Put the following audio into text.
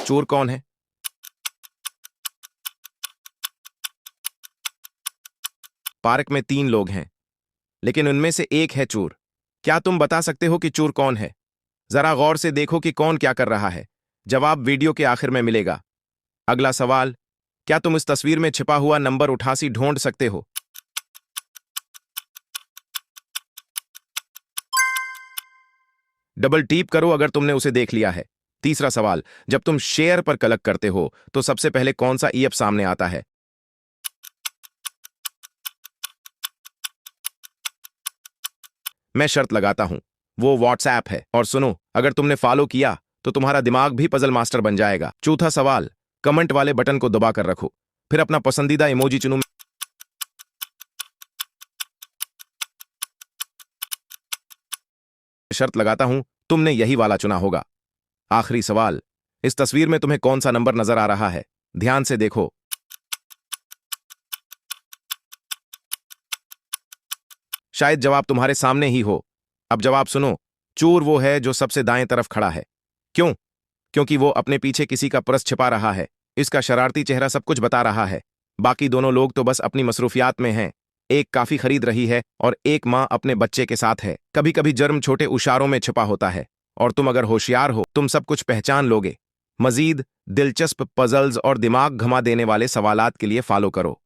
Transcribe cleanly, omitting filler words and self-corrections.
चोर कौन है? पार्क में 3 लोग हैं, लेकिन उनमें से एक है चोर। क्या तुम बता सकते हो कि चोर कौन है? जरा गौर से देखो कि कौन क्या कर रहा है। जवाब वीडियो के आखिर में मिलेगा। अगला सवाल, क्या तुम इस तस्वीर में छिपा हुआ नंबर 88 ढूंढ सकते हो? डबल टीप करो अगर तुमने उसे देख लिया है। तीसरा सवाल, जब तुम शेयर पर क्लिक करते हो तो सबसे पहले कौन सा ऐप सामने आता है? मैं शर्त लगाता हूं वो व्हाट्सएप है। और सुनो, अगर तुमने फॉलो किया तो तुम्हारा दिमाग भी पजल मास्टर बन जाएगा। चौथा सवाल, कमेंट वाले बटन को दबा कर रखो, फिर अपना पसंदीदा इमोजी चुनो। शर्त लगाता हूं तुमने यही वाला चुना होगा। आखिरी सवाल, इस तस्वीर में तुम्हें कौन सा नंबर नजर आ रहा है? ध्यान से देखो। शायद जवाब तुम्हारे सामने ही हो। अब जवाब सुनो, चोर वो है जो सबसे दाएं तरफ खड़ा है। क्यों? क्योंकि वो अपने पीछे किसी का पर्स छिपा रहा है। इसका शरारती चेहरा सब कुछ बता रहा है। बाकी दोनों लोग तो बस अपनी मसरूफियात में हैं। एक काफी खरीद रही है और एक माँ अपने बच्चे के साथ है। कभी कभी जर्म छोटे इशारों में छिपा होता है, और तुम अगर होशियार हो तुम सब कुछ पहचान लोगे। मजीद दिलचस्प पजल्स और दिमाग घुमा देने वाले सवालात के लिए फॉलो करो।